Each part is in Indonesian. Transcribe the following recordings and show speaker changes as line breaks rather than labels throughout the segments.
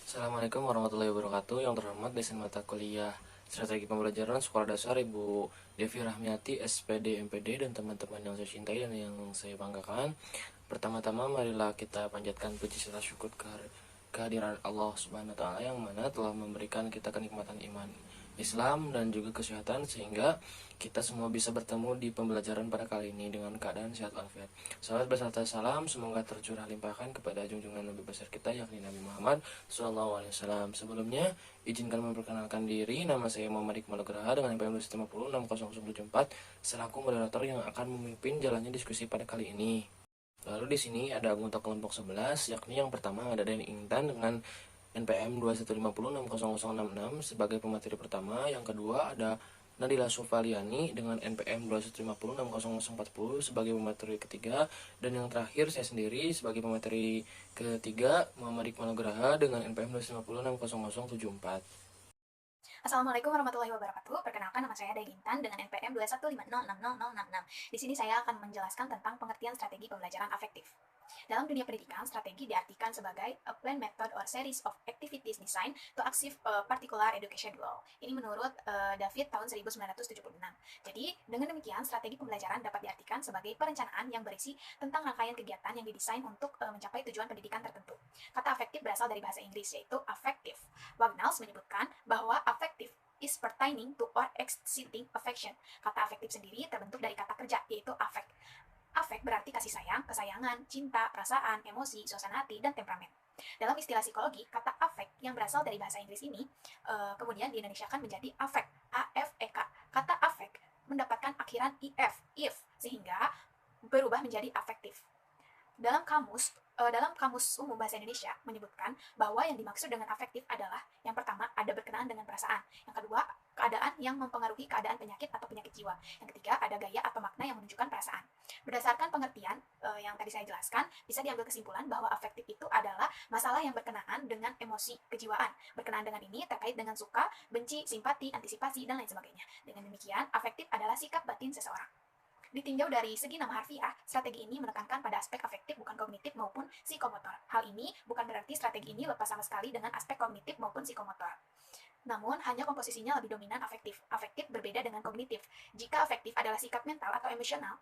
Assalamualaikum warahmatullahi wabarakatuh. Yang terhormat dosen mata kuliah Strategi Pembelajaran Sekolah Dasar Ibu Devi Rahmiati, SPD, MPD, dan teman-teman yang saya cintai dan yang saya banggakan. Pertama-tama marilah kita panjatkan puji serta syukur kehadiran Allah Subhanahu wa taala yang mana telah memberikan kita kenikmatan iman Islam dan juga kesehatan sehingga kita semua bisa bertemu di pembelajaran pada kali ini dengan keadaan sehat walafiat. Salam beserta salam semoga tercurah limpahkan kepada junjungan Nabi besar kita yakni Nabi Muhammad Sallallahu Alaihi Wasallam. Sebelumnya izinkan memperkenalkan diri, nama saya Muhammad Iqbal Nugraha dengan NPM 250 selaku moderator yang akan memimpin jalannya diskusi pada kali ini. Lalu di sini ada anggota kelompok 11, yakni yang pertama ada Deni Intan dengan NPM 2150666 sebagai pemateri pertama. Yang kedua ada Nadila Sufaliani dengan NPM 215060040 sebagai pemateri ketiga. Dan yang terakhir saya sendiri sebagai pemateri ketiga, Muhammad Iqbal Nugraha dengan NPM 2506074.
Assalamualaikum warahmatullahi wabarakatuh. Perkenalkan, nama saya Dai Intan dengan NPM 215060066. Di sini saya akan menjelaskan tentang pengertian strategi pembelajaran afektif. Dalam dunia pendidikan, strategi diartikan sebagai a plan, method, or series of activities designed to achieve a particular education goal. Ini menurut David tahun 1976. Jadi, dengan demikian, strategi pembelajaran dapat diartikan sebagai perencanaan yang berisi tentang rangkaian kegiatan yang didesain untuk mencapai tujuan pendidikan tertentu. Kata afektif berasal dari bahasa Inggris, yaitu affective. Wagnalls menyebutkan bahwa affective is pertaining to or exciting affection. Kata afektif sendiri terbentuk dari kata kerja, yaitu affect. Afek berarti kasih sayang, kesayangan, cinta, perasaan, emosi, suasana hati, dan temperamen. Dalam istilah psikologi, kata afek yang berasal dari bahasa Inggris ini kemudian diindonesiakan menjadi afek, A-F-E-K. Kata afek mendapatkan akhiran if, sehingga berubah menjadi afektif. Dalam kamus umum bahasa Indonesia menyebutkan bahwa yang dimaksud dengan afektif adalah yang pertama ada berkenaan dengan perasaan, yang kedua keadaan yang mempengaruhi keadaan penyakit atau penyakit jiwa, yang ketiga ada gaya atau makna yang menunjukkan perasaan. Berdasarkan pengertian yang tadi saya jelaskan, bisa diambil kesimpulan bahwa afektif itu adalah masalah yang berkenaan dengan emosi kejiwaan. Berkenaan dengan ini terkait dengan suka, benci, simpati, antisipasi, dan lain sebagainya. Dengan demikian, afektif adalah sikap batin seseorang. Ditinjau dari segi nama harfiah, strategi ini menekankan pada aspek afektif bukan kognitif maupun psikomotor. Hal ini bukan berarti strategi ini lepas sama sekali dengan aspek kognitif maupun psikomotor. Namun, hanya komposisinya lebih dominan afektif. Afektif berbeda dengan kognitif. Jika afektif adalah sikap mental atau emosional,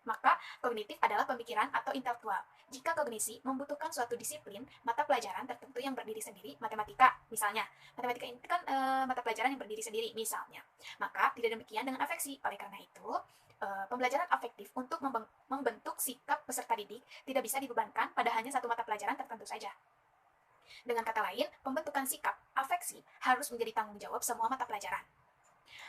maka kognitif adalah pemikiran atau intelektual. Jika kognisi membutuhkan suatu disiplin, mata pelajaran tertentu yang berdiri sendiri, matematika misalnya. Matematika ini kan mata pelajaran yang berdiri sendiri misalnya. Maka tidak demikian dengan afeksi. Oleh karena itu, pembelajaran afektif untuk membentuk sikap peserta didik tidak bisa dibebankan pada hanya satu mata pelajaran tertentu saja. Dengan kata lain, pembentukan sikap afeksi harus menjadi tanggung jawab semua mata pelajaran.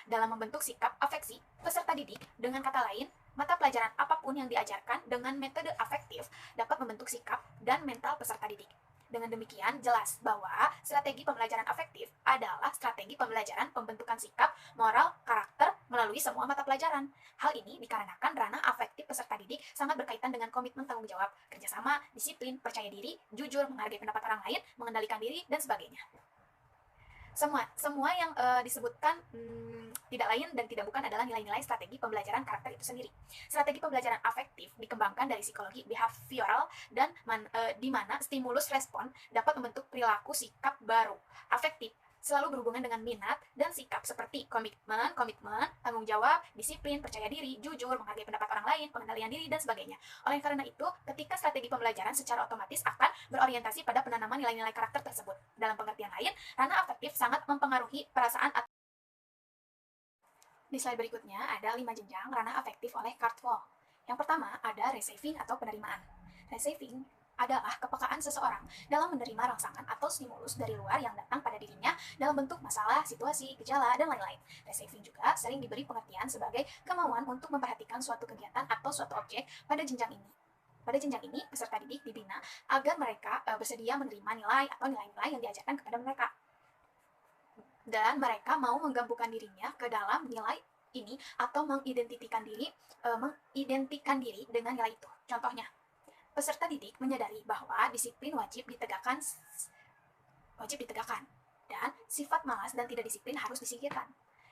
Dalam membentuk sikap afeksi peserta didik, dengan kata lain, mata pelajaran apapun yang diajarkan dengan metode afektif dapat membentuk sikap dan mental peserta didik. Dengan demikian, jelas bahwa strategi pembelajaran afektif adalah strategi pembelajaran pembentukan sikap, moral, karakter melalui semua mata pelajaran. Hal ini dikarenakan ranah afektif peserta didik sangat berkaitan dengan komitmen tanggung jawab, kerjasama, disiplin, percaya diri, jujur, menghargai pendapat orang lain, mengendalikan diri, dan sebagainya. Semua yang disebutkan tidak lain dan tidak bukan adalah nilai-nilai strategi pembelajaran karakter itu sendiri. Strategi pembelajaran afektif dikembangkan dari psikologi behavioral dan di mana stimulus respon dapat membentuk perilaku sikap baru. Afektif selalu berhubungan dengan minat dan sikap seperti komitmen, tanggung jawab, disiplin, percaya diri, jujur, menghargai pendapat orang lain, pengendalian diri, dan sebagainya. Oleh karena itu, ketika strategi pembelajaran secara otomatis akan berorientasi pada penanaman nilai-nilai karakter tersebut. Dalam pengertian lain, ranah afektif sangat mempengaruhi perasaan. Di slide berikutnya ada 5 jenjang ranah afektif oleh Cartwell. Yang pertama ada receiving atau penerimaan. Receiving adalah kepekaan seseorang dalam menerima rangsangan atau stimulus dari luar yang datang pada dirinya dalam bentuk masalah, situasi, gejala, dan lain-lain. Receiving juga sering diberi pengertian sebagai kemauan untuk memperhatikan suatu kegiatan atau suatu objek pada jenjang ini. Pada jenjang ini, peserta didik dibina agar mereka bersedia menerima nilai atau nilai-nilai yang diajarkan kepada mereka. Dan mereka mau menggabungkan dirinya ke dalam nilai ini atau mengidentikan diri dengan nilai itu. Contohnya, peserta didik menyadari bahwa disiplin wajib ditegakkan dan sifat malas dan tidak disiplin harus disingkirkan.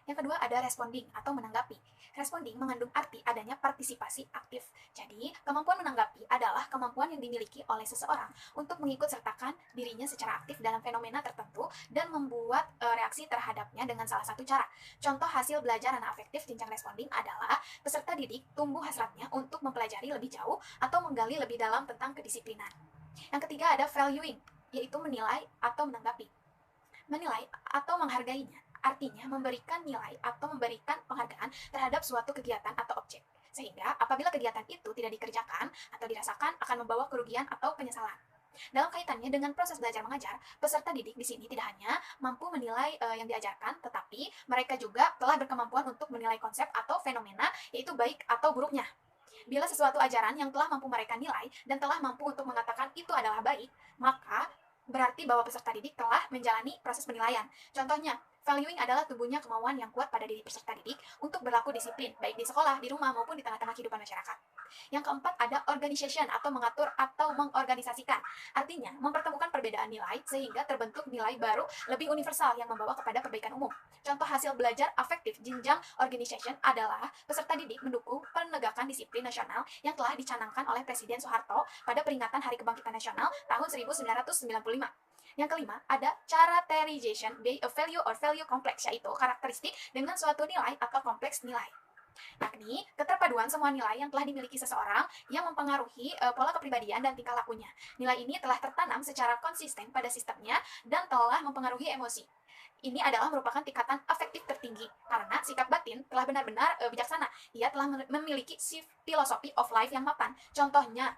Yang kedua ada responding atau menanggapi. Responding mengandung arti adanya partisipasi aktif. Jadi, kemampuan menanggapi adalah kemampuan yang dimiliki oleh seseorang untuk mengikut sertakan dirinya secara aktif dalam fenomena tertentu dan membuat reaksi terhadapnya dengan salah satu cara. Contoh hasil belajar anak afektif jenjang responding adalah peserta didik tumbuh hasratnya untuk mempelajari lebih jauh atau menggali lebih dalam tentang kedisiplinan. Yang ketiga ada valuing, yaitu menilai atau menanggapi. Menilai atau menghargainya artinya memberikan nilai atau memberikan penghargaan terhadap suatu kegiatan atau objek. Sehingga apabila kegiatan itu tidak dikerjakan atau dirasakan akan membawa kerugian atau penyesalan. Dalam kaitannya dengan proses belajar mengajar, peserta didik di sini tidak hanya mampu menilai yang diajarkan, tetapi mereka juga telah berkemampuan untuk menilai konsep atau fenomena, yaitu baik atau buruknya. Bila sesuatu ajaran yang telah mampu mereka nilai dan telah mampu untuk mengatakan itu adalah baik, maka berarti bahwa peserta didik telah menjalani proses penilaian. Contohnya, valuing adalah tumbuhnya kemauan yang kuat pada diri peserta didik untuk berlaku disiplin, baik di sekolah, di rumah, maupun di tengah-tengah kehidupan masyarakat. Yang keempat ada organization atau mengatur atau mengorganisasikan. Artinya, mempertemukan perbedaan nilai sehingga terbentuk nilai baru lebih universal yang membawa kepada perbaikan umum. Contoh hasil belajar afektif jenjang organization adalah peserta didik mendukung penegakan disiplin nasional yang telah dicanangkan oleh Presiden Soeharto pada peringatan Hari Kebangkitan Nasional tahun 1995. Yang kelima, ada characterization by a value or value complex, yaitu karakteristik dengan suatu nilai atau kompleks nilai. Yakni keterpaduan semua nilai yang telah dimiliki seseorang yang mempengaruhi pola kepribadian dan tingkah lakunya. Nilai ini telah tertanam secara konsisten pada sistemnya dan telah mempengaruhi emosi. Ini adalah merupakan tingkatan afektif tertinggi karena sikap batin telah benar-benar bijaksana. Ia telah memiliki filosofi of life yang mapan. Contohnya,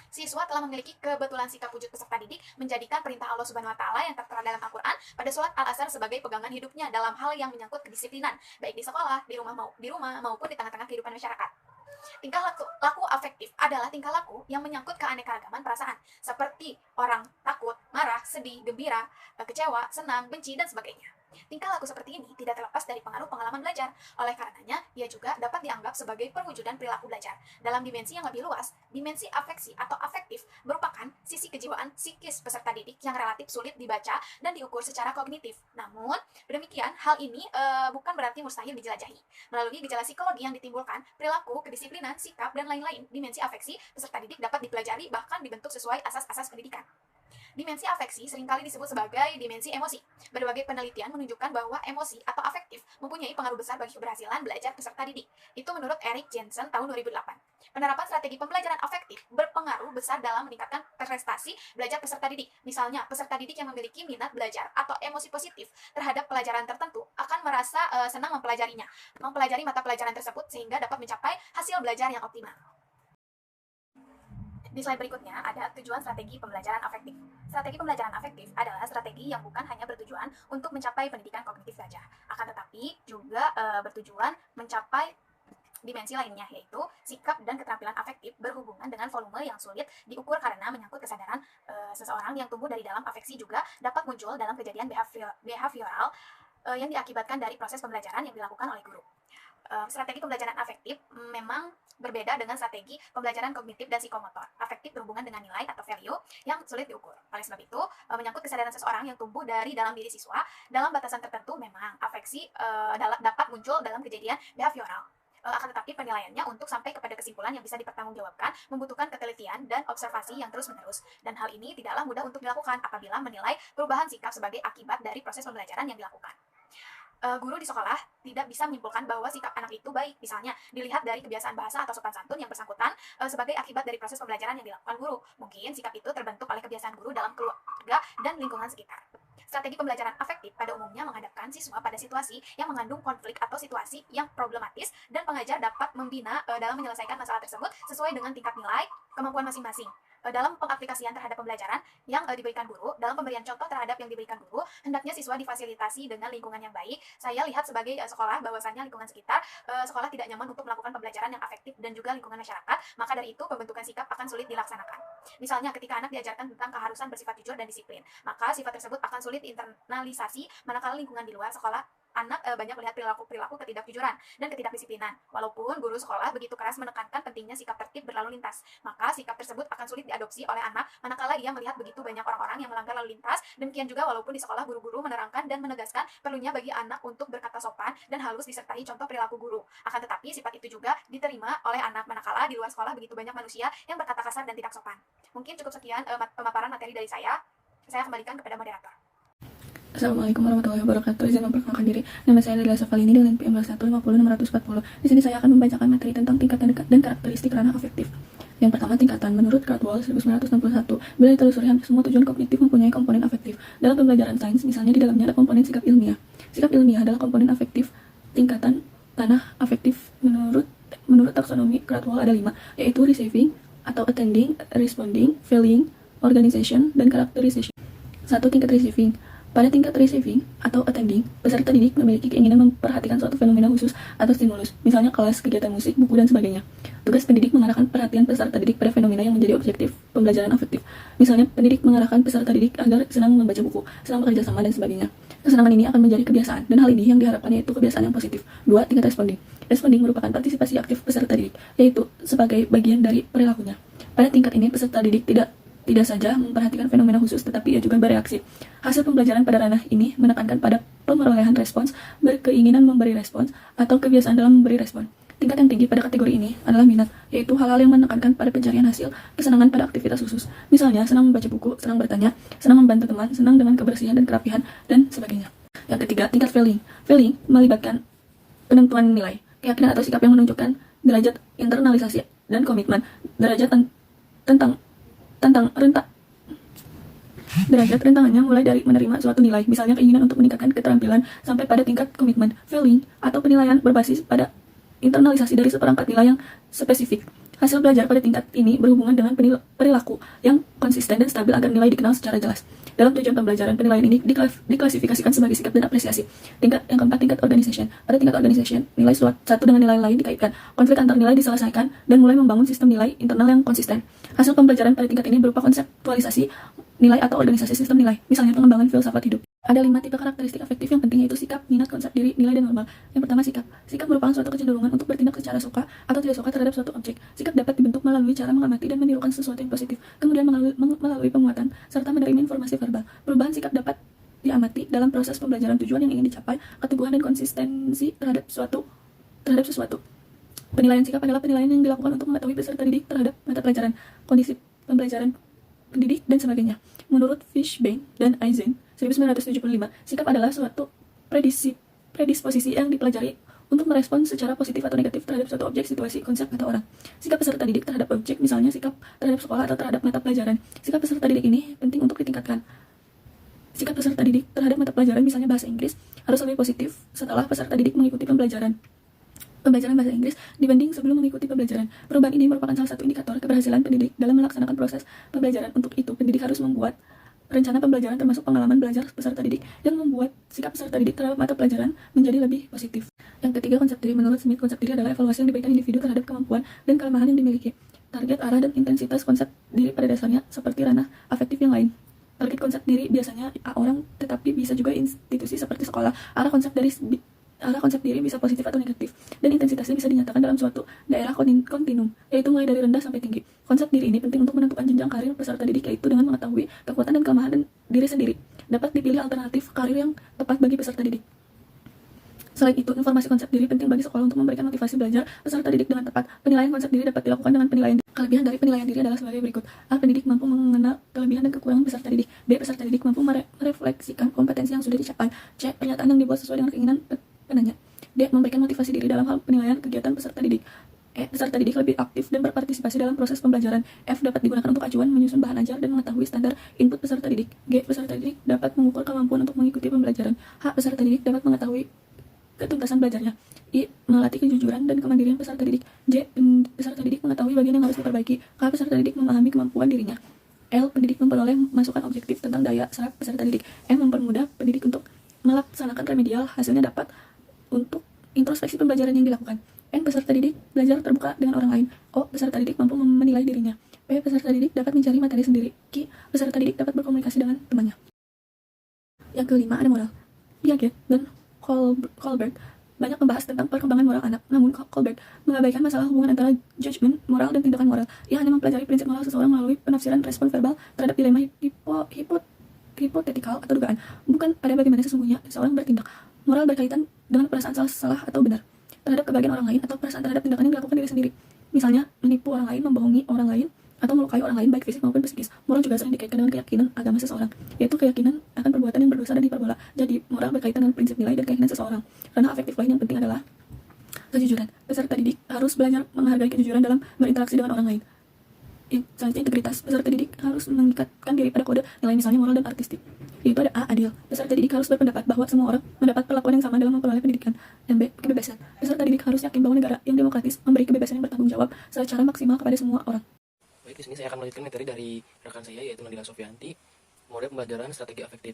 siswa telah memiliki kebetulan sikap wujud peserta didik menjadikan perintah Allah Subhanahu wa taala yang tertera dalam Al-Qur'an pada surat Al-Asr sebagai pegangan hidupnya dalam hal yang menyangkut kedisiplinan, baik di sekolah, di rumah maupun di tengah-tengah kehidupan masyarakat. Tingkah laku afektif adalah tingkah laku yang menyangkut keanekaragaman perasaan, seperti orang takut, marah, sedih, gembira, kecewa, senang, benci, dan sebagainya. Tingkah laku seperti ini tidak terlepas dari pengaruh pengalaman belajar. Oleh karenanya, ia juga dapat dianggap sebagai perwujudan perilaku belajar. Dalam dimensi yang lebih luas, dimensi afeksi atau afektif merupakan sisi kejiwaan psikis peserta didik yang relatif sulit dibaca dan diukur secara kognitif. Namun, demikian, hal ini bukan berarti mustahil dijelajahi. Melalui gejala psikologi yang ditimbulkan, perilaku, kedisiplinan, sikap, dan lain-lain, dimensi afeksi peserta didik dapat dipelajari bahkan dibentuk sesuai asas-asas pendidikan. Dimensi afeksi seringkali disebut sebagai dimensi emosi. Berbagai penelitian menunjukkan bahwa emosi atau afektif mempunyai pengaruh besar bagi keberhasilan belajar peserta didik. Itu menurut Eric Jensen tahun 2008. Penerapan strategi pembelajaran afektif berpengaruh besar dalam meningkatkan prestasi belajar peserta didik. Misalnya, peserta didik yang memiliki minat belajar atau emosi positif terhadap pelajaran tertentu akan merasa senang mempelajari mata pelajaran tersebut sehingga dapat mencapai hasil belajar yang optimal. Di slide berikutnya ada tujuan strategi pembelajaran afektif. Strategi pembelajaran afektif adalah strategi yang bukan hanya bertujuan untuk mencapai pendidikan kognitif saja, akan tetapi juga bertujuan mencapai dimensi lainnya, yaitu sikap dan keterampilan afektif berhubungan dengan volume yang sulit diukur karena menyangkut kesadaran seseorang yang tumbuh dari dalam afeksi juga dapat muncul dalam kejadian behavioral yang diakibatkan dari proses pembelajaran yang dilakukan oleh guru. Strategi pembelajaran afektif memang berbeda dengan strategi pembelajaran kognitif dan psikomotor. Afektif berhubungan dengan nilai atau value yang sulit diukur. Oleh sebab itu, menyangkut kesadaran seseorang yang tumbuh dari dalam diri siswa, dalam batasan tertentu memang afeksi dapat muncul dalam kejadian behavioral. Akan tetapi penilaiannya untuk sampai kepada kesimpulan yang bisa dipertanggungjawabkan membutuhkan ketelitian dan observasi yang terus-menerus. Dan hal ini tidaklah mudah untuk dilakukan apabila menilai perubahan sikap sebagai akibat dari proses pembelajaran yang dilakukan. Guru di sekolah tidak bisa menyimpulkan bahwa sikap anak itu baik, misalnya dilihat dari kebiasaan bahasa atau sopan santun yang bersangkutan sebagai akibat dari proses pembelajaran yang dilakukan guru. Mungkin sikap itu terbentuk oleh kebiasaan guru dalam keluarga dan lingkungan sekitar. Strategi pembelajaran afektif pada umumnya menghadapkan siswa pada situasi yang mengandung konflik atau situasi yang problematis dan pengajar dapat membina dalam menyelesaikan masalah tersebut sesuai dengan tingkat nilai, kemampuan masing-masing. Dalam pengaplikasian terhadap pembelajaran yang diberikan guru, dalam pemberian contoh terhadap yang diberikan guru, hendaknya siswa difasilitasi dengan lingkungan yang baik. Saya lihat sebagai sekolah bahwasannya lingkungan sekitar sekolah tidak nyaman untuk melakukan pembelajaran yang afektif dan juga lingkungan masyarakat, maka dari itu pembentukan sikap akan sulit dilaksanakan. Misalnya ketika anak diajarkan tentang keharusan bersifat jujur dan disiplin, maka sifat tersebut akan sulit internalisasi manakala lingkungan di luar sekolah anak banyak melihat perilaku ketidakjujuran dan ketidakdisiplinan. Walaupun guru sekolah begitu keras menekankan pentingnya sikap tertib berlalu lintas, maka sikap tersebut akan sulit diadopsi oleh anak manakala ia melihat begitu banyak orang-orang yang melanggar lalu lintas. Demikian juga walaupun di sekolah guru-guru menerangkan dan menegaskan perlunya bagi anak untuk berkata sopan dan halus disertai contoh perilaku guru. Akan tetapi sifat itu juga diterima oleh anak manakala di luar sekolah begitu banyak manusia yang berkata kasar dan tidak sopan. Mungkin cukup sekian pemaparan materi dari saya. Saya kembalikan kepada moderator.
Assalamualaikum warahmatullahi wabarakatuh. Izin memperkenalkan diri. Nama saya adalah Safalini dengan PM 1500640. Di sini saya akan membacakan materi tentang tingkatan dan karakteristik ranah afektif. Yang pertama, tingkatan. Menurut Cardwell 1961, bila ditelusuri hampir semua tujuan kognitif mempunyai komponen afektif. Dalam pembelajaran sains, misalnya di dalamnya ada komponen sikap ilmiah. Sikap ilmiah adalah komponen afektif. Tingkatan ranah afektif menurut taksonomi Cardwell ada 5, yaitu receiving atau attending, responding, feeling, organization, dan characterization. 1. Tingkat receiving. Pada tingkat receiving atau attending, peserta didik memiliki keinginan memperhatikan suatu fenomena khusus atau stimulus, misalnya kelas, kegiatan musik, buku, dan sebagainya. Tugas pendidik mengarahkan perhatian peserta didik pada fenomena yang menjadi objektif pembelajaran afektif. Misalnya, pendidik mengarahkan peserta didik agar senang membaca buku, senang bekerja sama, dan sebagainya. Kesenangan ini akan menjadi kebiasaan, dan hal ini yang diharapkan yaitu kebiasaan yang positif. 2. Tingkat responding. Responding merupakan partisipasi aktif peserta didik, yaitu sebagai bagian dari perilakunya. Pada tingkat ini, peserta didik tidak saja memperhatikan fenomena khusus, tetapi ia juga bereaksi. Hasil pembelajaran pada ranah ini menekankan pada pemerolehan respons, berkeinginan memberi respons, atau kebiasaan dalam memberi respon. Tingkat yang tinggi pada kategori ini adalah minat, yaitu hal-hal yang menekankan pada pencarian hasil, kesenangan pada aktivitas khusus. Misalnya, senang membaca buku, senang bertanya, senang membantu teman, senang dengan kebersihan dan kerapihan, dan sebagainya. Yang ketiga, tingkat feeling. Feeling melibatkan penentuan nilai, keyakinan atau sikap yang menunjukkan derajat internalisasi dan komitmen, derajat derajat rentangannya mulai dari menerima suatu nilai, misalnya keinginan untuk meningkatkan keterampilan, sampai pada tingkat komitmen. Feeling atau penilaian berbasis pada internalisasi dari seperangkat nilai yang spesifik. Hasil belajar pada tingkat ini berhubungan dengan perilaku yang konsisten dan stabil agar nilai dikenal secara jelas. Dalam tujuan pembelajaran, penilaian ini diklasifikasikan sebagai sikap dan apresiasi. Yang keempat, tingkat organization. Pada tingkat organization, nilai satu dengan nilai lain dikaitkan, konflik antar nilai diselesaikan, dan mulai membangun sistem nilai internal yang konsisten. Hasil pembelajaran pada tingkat ini berupa konseptualisasi nilai atau organisasi sistem nilai, misalnya pengembangan filsafat hidup. Ada 5 tipe karakteristik afektif yang penting, yaitu sikap, minat, konsep diri, nilai, dan normal. Yang pertama, sikap. Sikap merupakan suatu kecenderungan untuk bertindak secara suka atau tidak suka terhadap suatu objek. Sikap dapat dibentuk melalui cara mengamati dan menirukan sesuatu yang positif, kemudian melalui penguatan, serta menerima informasi verbal. Perubahan sikap dapat diamati dalam proses pembelajaran tujuan yang ingin dicapai, keteguhan dan konsistensi terhadap sesuatu. Penilaian sikap adalah penilaian yang dilakukan untuk mengetahui peserta didik terhadap mata pelajaran, kondisi pembelajaran pendidik, dan sebagainya. Menurut Fishbein dan Eisen 1975, sikap adalah suatu predisposisi yang dipelajari untuk merespons secara positif atau negatif terhadap suatu objek, situasi, konsep, atau orang. Sikap peserta didik terhadap objek, misalnya sikap terhadap sekolah atau terhadap mata pelajaran. Sikap peserta didik ini penting untuk ditingkatkan. Sikap peserta didik terhadap mata pelajaran, misalnya bahasa Inggris, harus lebih positif setelah peserta didik mengikuti pembelajaran bahasa Inggris dibanding sebelum mengikuti pembelajaran. Perubahan ini merupakan salah satu indikator keberhasilan pendidik dalam melaksanakan proses pembelajaran. Untuk itu, pendidik harus membuat rencana pembelajaran termasuk pengalaman belajar peserta didik yang membuat sikap peserta didik terhadap mata pelajaran menjadi lebih positif. Yang ketiga, konsep diri. Menurut Smith, konsep diri adalah evaluasi yang diberikan individu terhadap kemampuan dan kelemahan yang dimiliki. Target, arah, dan intensitas konsep diri pada dasarnya seperti ranah afektif yang lain. Target konsep diri biasanya orang, tetapi bisa juga institusi seperti sekolah. Arah konsep diri bisa positif atau negatif, dan intensitasnya bisa dinyatakan dalam suatu daerah kontinum, yaitu mulai dari rendah sampai tinggi. Konsep diri ini penting untuk menentukan jenjang karir peserta didik, yaitu dengan mengetahui kekuatan dan kelemahan diri sendiri. Dapat dipilih alternatif karir yang tepat bagi peserta didik. Selain itu, informasi konsep diri penting bagi sekolah untuk memberikan motivasi belajar peserta didik dengan tepat. Penilaian konsep diri dapat dilakukan dengan penilaian diri. Kelebihan dari penilaian diri adalah sebagai berikut. A. Pendidik mampu mengenal kelebihan dan kekurangan peserta didik. B. Peserta didik mampu merefleksikan kompetensi yang sudah dicapai. C. Pernyataan yang dibuat sesuai dengan keinginan penanya. D. Memberikan motivasi diri dalam hal penilaian kegiatan peserta didik. E. Peserta didik lebih aktif dan berpartisipasi dalam proses pembelajaran. F. Dapat digunakan untuk acuan, menyusun bahan ajar, dan mengetahui standar input peserta didik. G. Peserta didik dapat mengukur kemampuan untuk mengikuti pembelajaran. H. Peserta didik dapat mengetahui ketuntasan belajarnya. I. Melatih kejujuran dan kemandirian peserta didik. J. Peserta didik mengetahui bagian yang harus diperbaiki. K. Peserta didik memahami kemampuan dirinya. L. Pendidik memperoleh masukan objektif tentang daya serap peserta didik. M. Mempermudah pendidik untuk melaksanakan remedial, hasilnya dapat untuk introspeksi pembelajaran yang dilakukan. N. Peserta didik belajar terbuka dengan orang lain. O. Peserta didik mampu menilai dirinya. P. Peserta didik dapat mencari materi sendiri. Q. Peserta didik dapat berkomunikasi dengan temannya. Yang kelima, ada moral. Piaget dan Kohlberg banyak membahas tentang perkembangan moral anak. Namun, Kohlberg mengabaikan masalah hubungan antara judgment moral dan tindakan moral. Ia hanya mempelajari prinsip moral seseorang melalui penafsiran respon verbal terhadap dilema hipotetikal atau dugaan, bukan pada bagaimana sesungguhnya seseorang bertindak. Moral berkaitan dengan perasaan salah atau benar terhadap kebahagiaan orang lain atau perasaan terhadap tindakan yang dilakukan diri sendiri. Misalnya, menipu orang lain, membohongi orang lain, atau melukai orang lain baik fisik maupun psikis. Moral juga sering dikaitkan dengan keyakinan agama seseorang, yaitu keyakinan akan perbuatan yang berdosa dan hiperbola. Jadi, moral berkaitan dengan prinsip nilai dan keyakinan seseorang. Ranah afektif lain yang penting adalah kejujuran. Peserta didik harus belajar menghargai kejujuran dalam berinteraksi dengan orang lain. Selanjutnya, integritas. Peserta didik harus mengikatkan diri pada kode nilai, misalnya moral dan artistik. Yaitu ada A, adil. Peserta didik harus berpendapat bahwa semua orang mendapat perlakuan yang sama dalam memperoleh pendidikan. Dan B, kebebasan. Peserta didik harus yakin bahwa negara yang demokratis memberi kebebasan yang bertanggung jawab secara maksimal kepada semua orang.
Baik, di sini saya akan melanjutkan materi dari rekan saya yaitu Nadila Sofianti, model pembelajaran strategi afektif.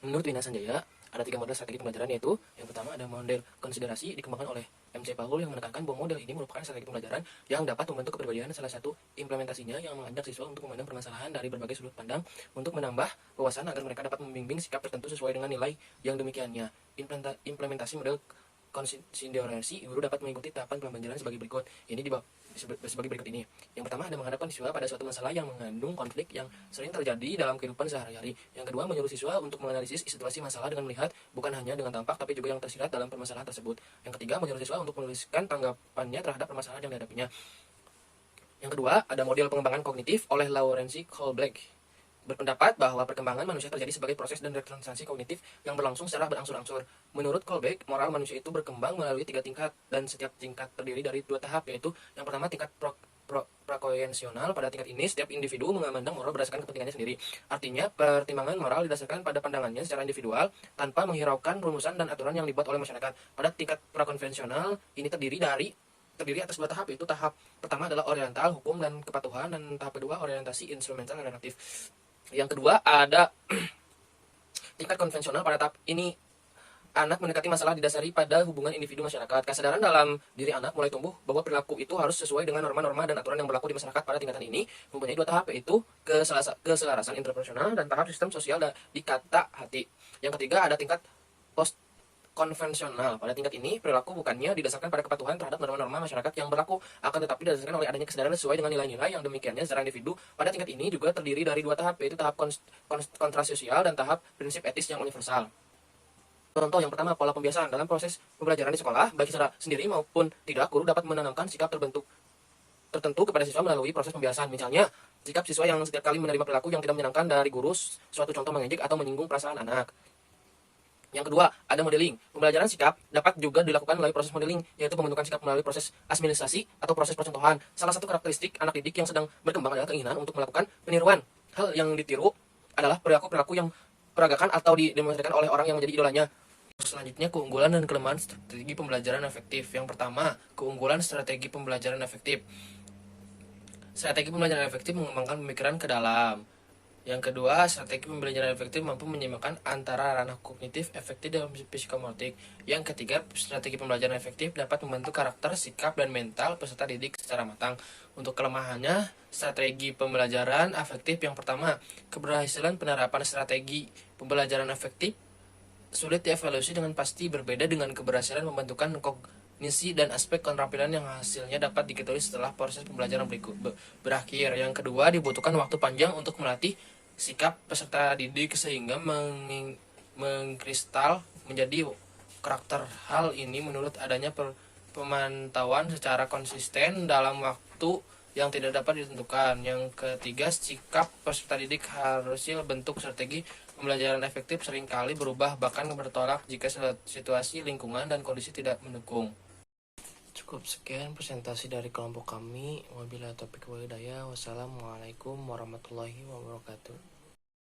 Menurut Wina Sanjaya, ada 3 model strategi pembelajaran, yaitu yang pertama ada model konsiderasi dikembangkan oleh MC Paul yang menekankan bahwa model ini merupakan strategi pembelajaran yang dapat membentuk kepribadian. Salah satu implementasinya yang mengajak siswa untuk memandang permasalahan dari berbagai sudut pandang untuk menambah wawasan agar mereka dapat membimbing sikap tertentu sesuai dengan nilai yang demikiannya. Implementasi model konsiderasi, guru dapat mengikuti tahapan pembelajaran sebagai berikut. Ini sebagai berikut ini. Yang pertama ada menghadapkan siswa pada suatu masalah yang mengandung konflik yang sering terjadi dalam kehidupan sehari-hari. Yang kedua, menyuruh siswa untuk menganalisis situasi masalah dengan melihat bukan hanya dengan tampak tapi juga yang tersirat dalam permasalahan tersebut. Yang ketiga, menyuruh siswa untuk menuliskan tanggapannya terhadap permasalahan yang dihadapinya. Yang kedua, ada model pengembangan kognitif oleh Lawrence Kohlberg. Berpendapat bahwa perkembangan manusia terjadi sebagai proses dan representasi kognitif yang berlangsung secara berangsur-angsur. Menurut Kohlberg, moral manusia itu berkembang melalui 3 tingkat, dan setiap tingkat terdiri dari 2 tahap, yaitu yang pertama tingkat prakoensional. Pada tingkat ini, setiap individu memandang moral berdasarkan kepentingannya sendiri. Artinya, pertimbangan moral didasarkan pada pandangannya secara individual tanpa menghiraukan rumusan dan aturan yang dibuat oleh masyarakat. Pada tingkat prakonvensional, ini terdiri atas 2 tahap, yaitu tahap pertama adalah oriental, hukum dan kepatuhan, dan tahap kedua orientasi instrumental dan redaktif. Yang kedua ada tingkat konvensional. Pada tahap ini anak mendekati masalah didasari pada hubungan individu masyarakat. Kesadaran dalam diri anak mulai tumbuh bahwa perilaku itu harus sesuai dengan norma-norma dan aturan yang berlaku di masyarakat. Pada tingkatan ini mempunyai 2 tahap, yaitu keselarasan interpersonal dan tahap sistem sosial di kata hati. Yang ketiga ada tingkat post konvensional. Pada tingkat ini, perilaku bukannya didasarkan pada kepatuhan terhadap norma-norma masyarakat yang berlaku, akan tetapi didasarkan oleh adanya kesadaran sesuai dengan nilai-nilai yang demikiannya secara individu. Pada tingkat ini juga terdiri dari 2 tahap, yaitu tahap kontrasosial dan tahap prinsip etis yang universal. Contoh yang pertama, pola pembiasaan. Dalam proses pembelajaran di sekolah, baik secara sendiri maupun tidak, guru dapat menanamkan sikap tertentu kepada siswa melalui proses pembiasaan. Misalnya, sikap siswa yang setiap kali menerima perilaku yang tidak menyenangkan dari guru, suatu contoh mengejek atau menyinggung perasaan anak. Yang kedua, ada modeling. Pembelajaran sikap dapat juga dilakukan melalui proses modeling, yaitu pembentukan sikap melalui proses asimilisasi atau proses percontohan. Salah satu karakteristik anak didik yang sedang berkembang adalah keinginan untuk melakukan peniruan. Hal yang ditiru adalah perilaku-perilaku yang peragakan atau didemonstrasikan oleh orang yang menjadi idolanya. Selanjutnya, keunggulan dan kelemahan strategi pembelajaran efektif. Yang pertama, keunggulan strategi pembelajaran efektif. Strategi pembelajaran efektif mengembangkan pemikiran ke dalam. Yang kedua, strategi pembelajaran efektif mampu menyeimbangkan antara ranah kognitif, efektif, dan psikomotorik. Yang ketiga, strategi pembelajaran efektif dapat membentuk karakter, sikap, dan mental peserta didik secara matang. Untuk kelemahannya, strategi pembelajaran efektif yang pertama, keberhasilan penerapan strategi pembelajaran efektif sulit dievaluasi dengan pasti, berbeda dengan keberhasilan membentukkan kognisi dan aspek keterampilan yang hasilnya dapat diketahui setelah proses pembelajaran berakhir. Yang kedua, dibutuhkan waktu panjang untuk melatih sikap peserta didik sehingga mengkristal menjadi karakter. Hal ini menurut adanya pemantauan secara konsisten dalam waktu yang tidak dapat ditentukan. Yang ketiga, sikap peserta didik harusnya bentuk strategi pembelajaran efektif seringkali berubah bahkan bertolak jika situasi lingkungan dan kondisi tidak mendukung. Cukup sekian presentasi dari kelompok kami. Wabillahi taufiq wal hidayah. Wassalamualaikum warahmatullahi wabarakatuh.